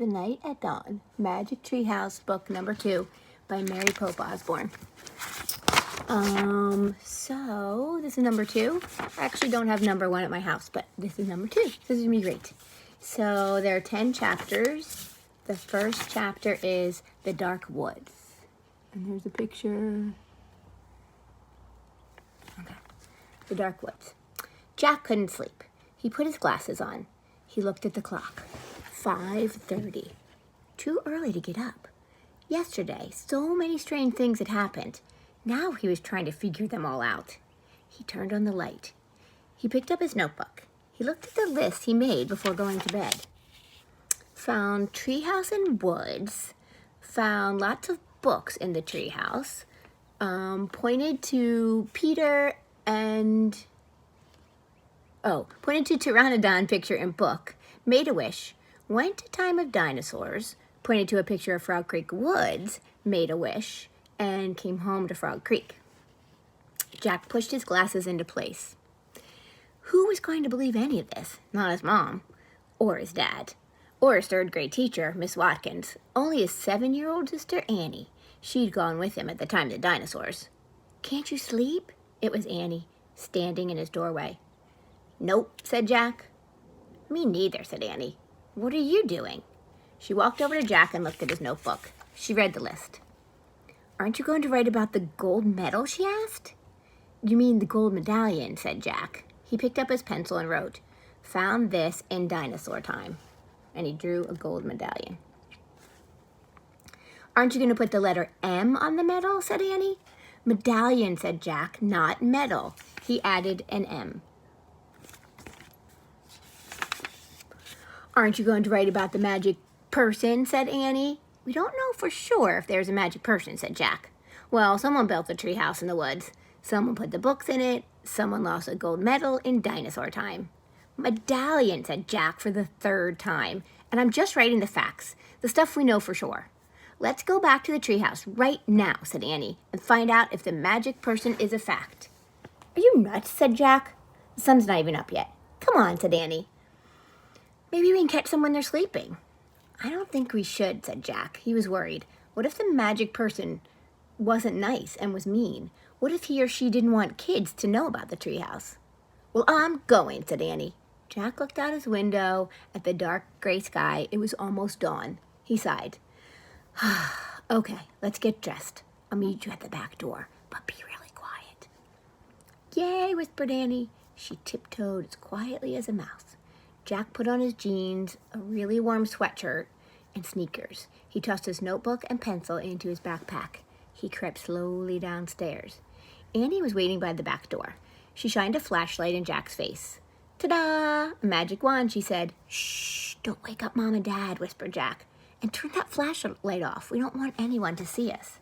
The Night at Dawn, Magic Treehouse, book number 2 by Mary Pope Osborne. So this is number 2. I actually don't have number 1 at my house, but this is number 2. This is gonna be great. So there are 10 chapters. The first chapter is The Dark Woods. And here's a picture. Okay. The Dark Woods. Jack couldn't sleep. He put his glasses on. He looked at the clock. 5:30. Too early to get up. Yesterday, so many strange things had happened. Now he was trying to figure them all out. He turned on the light. He picked up his notebook. He looked at the list he made before going to bed. Found treehouse and woods. Found lots of books in the treehouse. Pointed to Pteranodon picture and book. Made a wish. Went to Time of Dinosaurs. Pointed to a picture of Frog Creek Woods. Made a wish. And came home to Frog Creek. Jack pushed his glasses into place. Who was going to believe any of this? Not his mom, or his dad, or his 3rd grade teacher, Miss Watkins. Only his 7-year-old sister, Annie. She'd gone with him at the time of the dinosaurs. Can't you sleep? It was Annie, standing in his doorway. Nope, said Jack. Me neither, said Annie. What are you doing? She walked over to Jack and looked at his notebook. She read the list. Aren't you going to write about the gold medal, she asked. You mean the gold medallion, said Jack. He picked up his pencil and wrote, found this in dinosaur time. And he drew a gold medallion. Aren't you going to put the letter M on the medal, said Annie. Medallion, said Jack, not medal. He added an M. Aren't you going to write about the magic person, said Annie. We don't know for sure if there's a magic person, said Jack. Well, someone built the treehouse in the woods. Someone put the books in it. Someone lost a gold medal in dinosaur time. Medallion, said Jack for the 3rd time. And I'm just writing the facts, the stuff we know for sure. Let's go back to the treehouse right now, said Annie, and find out if the magic person is a fact. Are you nuts, said Jack. The sun's not even up yet. Come on, said Annie. Maybe we can catch them when they're sleeping. I don't think we should, said Jack. He was worried. What if the magic person wasn't nice and was mean? What if he or she didn't want kids to know about the treehouse? Well, I'm going, said Annie. Jack looked out his window at the dark gray sky. It was almost dawn. He sighed. Okay, let's get dressed. I'll meet you at the back door, but be really quiet. Yay, whispered Annie. She tiptoed as quietly as a mouse. Jack put on his jeans, a really warm sweatshirt, and sneakers. He tossed his notebook and pencil into his backpack. He crept slowly downstairs. Annie was waiting by the back door. She shined a flashlight in Jack's face. Ta-da! A magic wand, she said. Shh, don't wake up Mom and Dad, whispered Jack. And turn that flashlight off. We don't want anyone to see us.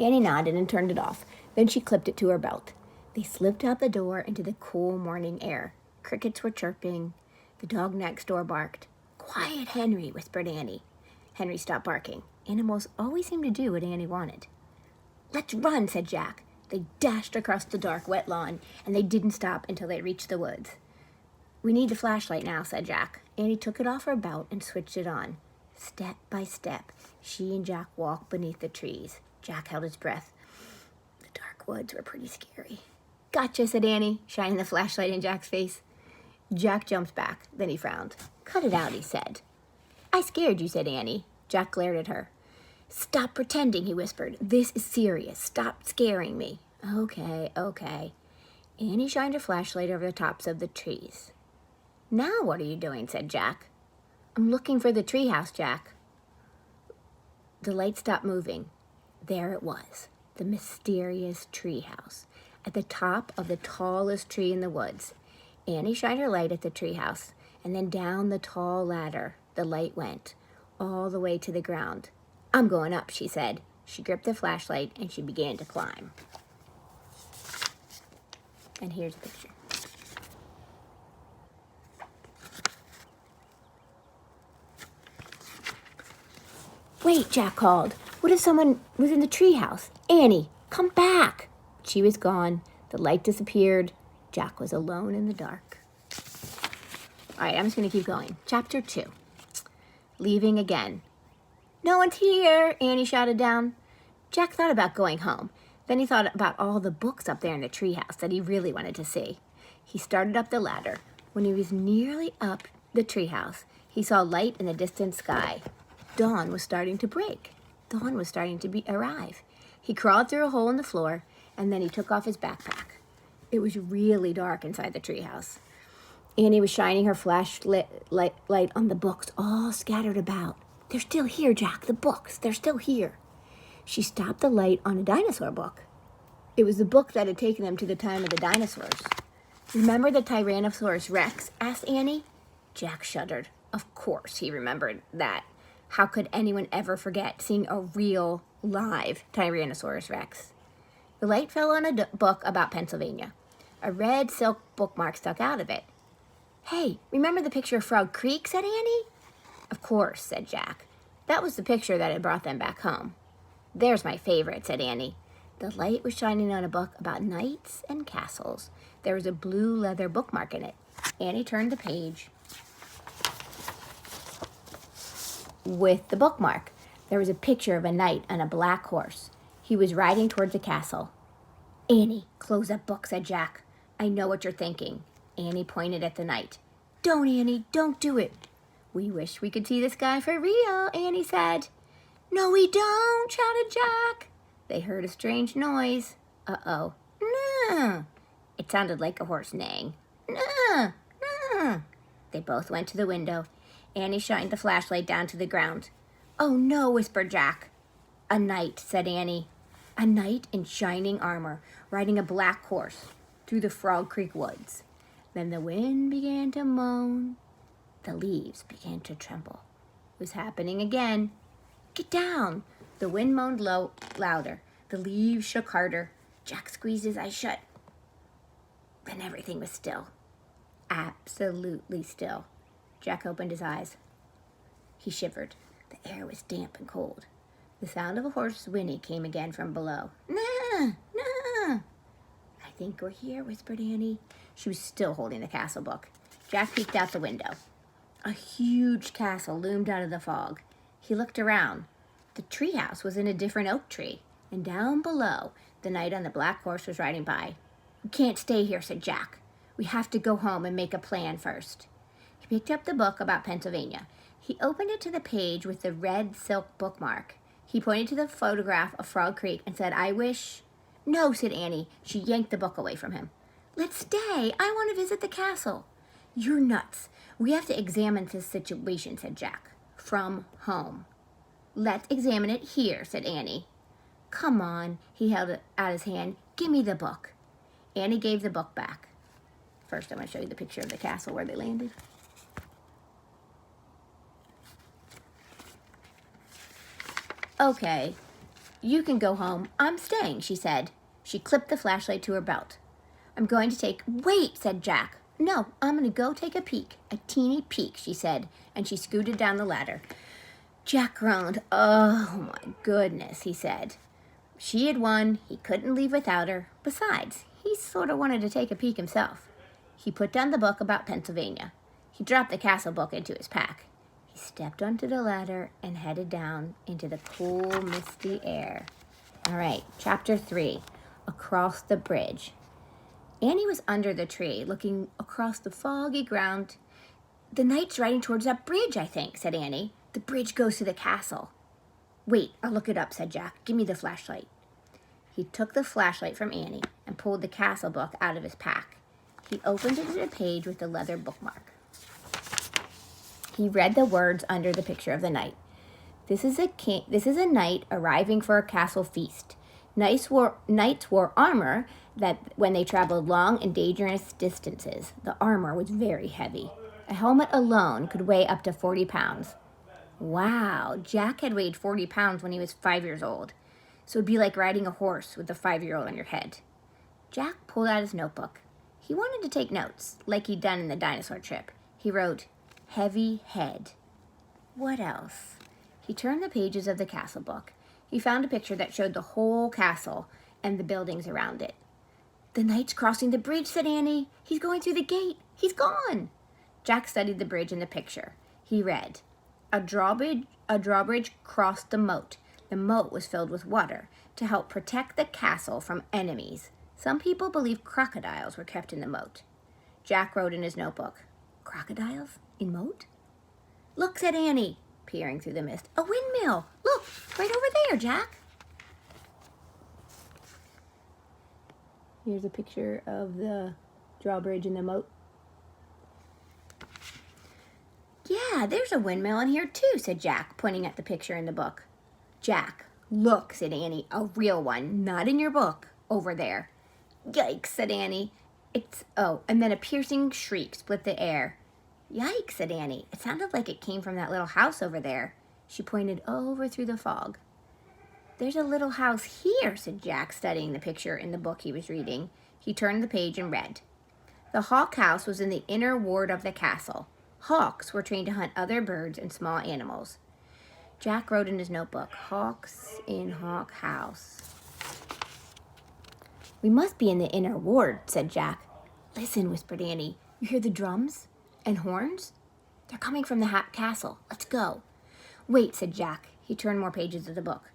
Annie nodded and turned it off. Then she clipped it to her belt. They slipped out the door into the cool morning air. Crickets were chirping. The dog next door barked. Quiet, Henry, whispered Annie. Henry stopped barking. Animals always seemed to do what Annie wanted. Let's run, said Jack. They dashed across the dark, wet lawn, and they didn't stop until they reached the woods. We need the flashlight now, said Jack. Annie took it off her belt and switched it on. Step by step, she and Jack walked beneath the trees. Jack held his breath. The dark woods were pretty scary. Gotcha, said Annie, shining the flashlight in Jack's face. Jack jumped back. Then he frowned. Cut it out, he said. I scared you, said Annie. Jack glared at her. Stop pretending, he whispered. This is serious. Stop scaring me. Okay. Annie shined her flashlight over the tops of the trees. Now what are you doing, said Jack. I'm looking for the treehouse, Jack. The light stopped moving. There it was, the mysterious treehouse, at the top of the tallest tree in the woods. Annie shined her light at the treehouse, and then down the tall ladder the light went, all the way to the ground. I'm going up, she said. She gripped the flashlight, and she began to climb. And here's a picture. Wait, Jack called. What if someone was in the treehouse? Annie, come back. She was gone. The light disappeared. Jack was alone in the dark. All right, I'm just going to keep going. Chapter 2. leaving again. "No one's here," Annie shouted down. Jack thought about going home. Then he thought about all the books up there in the treehouse that he really wanted to see. He started up the ladder. When he was nearly up the treehouse, he saw light in the distant sky. Dawn was starting to break. Dawn was starting to arrive. He crawled through a hole in the floor, and then he took off his backpack. It was really dark inside the treehouse. Annie was shining her flashlight on the books all scattered about. "They're still here, Jack, the books. They're still here." She stopped the light on a dinosaur book. It was the book that had taken them to the time of the dinosaurs. "Remember the Tyrannosaurus Rex?" asked Annie. Jack shuddered. Of course he remembered that. How could anyone ever forget seeing a real, live Tyrannosaurus Rex? The light fell on a book about Pennsylvania. A red silk bookmark stuck out of it. "Hey, remember the picture of Frog Creek?" said Annie. "Of course," said Jack. That was the picture that had brought them back home. "There's my favorite," said Annie. The light was shining on a book about knights and castles. There was a blue leather bookmark in it. Annie turned the page with the bookmark. There was a picture of a knight on a black horse. He was riding towards the castle. "Annie, close that book," said Jack. "I know what you're thinking." Annie pointed at the knight. "Don't, Annie, don't do it." "We wish we could see this guy for real," Annie said. "No, we don't," shouted Jack. They heard a strange noise. Uh-oh. "No." It sounded like a horse neighing. "No, no." They both went to the window. Annie shined the flashlight down to the ground. "Oh, no," whispered Jack. "A knight," said Annie. A knight in shining armor, riding a black horse through the Frog Creek woods. Then the wind began to moan. The leaves began to tremble. It was happening again. "Get down!" The wind moaned louder. The leaves shook harder. Jack squeezed his eyes shut. Then everything was still. Absolutely still. Jack opened his eyes. He shivered. The air was damp and cold. The sound of a horse's whinny came again from below. "Nah, nah." "I think we're here," whispered Annie. She was still holding the castle book. Jack peeked out the window. A huge castle loomed out of the fog. He looked around. The treehouse was in a different oak tree, and down below, the knight on the black horse was riding by. "We can't stay here," said Jack. "We have to go home and make a plan first." He picked up the book about Pennsylvania. He opened it to the page with the red silk bookmark. He pointed to the photograph of Frog Creek and said, "I wish—" "No," said Annie. She yanked the book away from him. "Let's stay. I want to visit the castle." "You're nuts. We have to examine this situation," said Jack. "From home." "Let's examine it here," said Annie. "Come on." He held out his hand. "Give me the book." Annie gave the book back. First, I'm going to show you the picture of the castle where they landed. "Okay, you can go home. I'm staying," she said. She clipped the flashlight to her belt. "I'm going to take—" "Wait," said Jack. "No, I'm going to go take a peek. A teeny peek," she said, and she scooted down the ladder. Jack groaned. "Oh, my goodness," he said. She had won. He couldn't leave without her. Besides, he sort of wanted to take a peek himself. He put down the book about Pennsylvania. He dropped the castle book into his pack. He stepped onto the ladder and headed down into the cool, misty air. All right, Chapter 3, Across the Bridge. Annie was under the tree, looking across the foggy ground. "The knight's riding towards that bridge, I think," said Annie. "The bridge goes to the castle." "Wait, I'll look it up," said Jack. "Give me the flashlight." He took the flashlight from Annie and pulled the castle book out of his pack. He opened it to the page with the leather bookmark. He read the words under the picture of the knight. This is a knight arriving for a castle feast. Knights wore armor that when they traveled long and dangerous distances. The armor was very heavy. A helmet alone could weigh up to 40 pounds. Wow, Jack had weighed 40 pounds when he was 5 years old. So it'd be like riding a horse with a 5-year-old on your head. Jack pulled out his notebook. He wanted to take notes, like he'd done in the dinosaur trip. He wrote, "Heavy head." What else? He turned the pages of the castle book. He found a picture that showed the whole castle and the buildings around it. "The knight's crossing the bridge," said Annie. "He's going through the gate. He's gone." Jack studied the bridge in the picture. He read, A drawbridge crossed the moat. The moat was filled with water to help protect the castle from enemies. Some people believe crocodiles were kept in the moat. Jack wrote in his notebook, "Crocodiles in moat?" "Look," said Annie, peering through the mist. "A windmill! Look, right over there, Jack." Here's a picture of the drawbridge in the moat. "Yeah, there's a windmill in here too," said Jack, pointing at the picture in the book. "Jack, look," said Annie, "a real one, not in your book, over there." "Yikes," said Annie. And then a piercing shriek split the air. "Yikes," said Annie. "It sounded like it came from that little house over there." She pointed over through the fog. "There's a little house here," said Jack, studying the picture in the book he was reading. He turned the page and read. The hawk house was in the inner ward of the castle. Hawks were trained to hunt other birds and small animals. Jack wrote in his notebook, "Hawks in Hawk House." "We must be in the inner ward," said Jack. "Listen," whispered Annie. "You hear the drums and horns? They're coming from the castle. Let's go." "Wait," said Jack. He turned more pages of the book.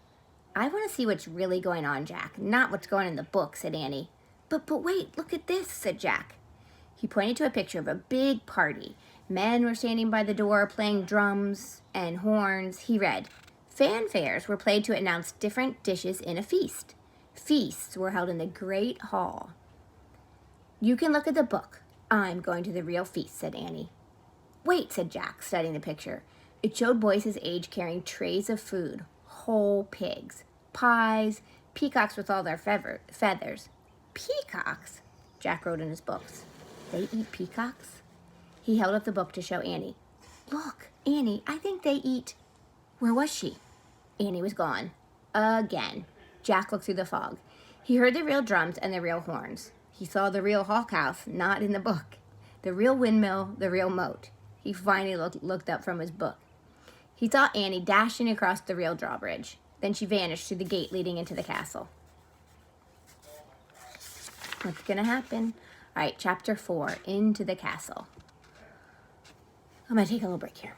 "I want to see what's really going on, Jack, not what's going in the book," said Annie. But wait, look at this," said Jack. He pointed to a picture of a big party. Men were standing by the door playing drums and horns. He read, "Fanfares were played to announce different dishes in a feast. Feasts were held in the great hall." "You can look at the book. I'm going to the real feast," said Annie. "Wait," said Jack, studying the picture. It showed boys his age carrying trays of food, whole pigs, pies, peacocks with all their feathers. "Peacocks?" Jack wrote in his books. "They eat peacocks?" He held up the book to show Annie. "Look, Annie, I think they eat..." Where was she? Annie was gone. Again. Jack looked through the fog. He heard the real drums and the real horns. He saw the real hawk house, not in the book. The real windmill, the real moat. He finally looked up from his book. He saw Annie dashing across the real drawbridge. Then she vanished through the gate leading into the castle. What's going to happen? All right, chapter 4, Into the Castle. I'm going to take a little break here.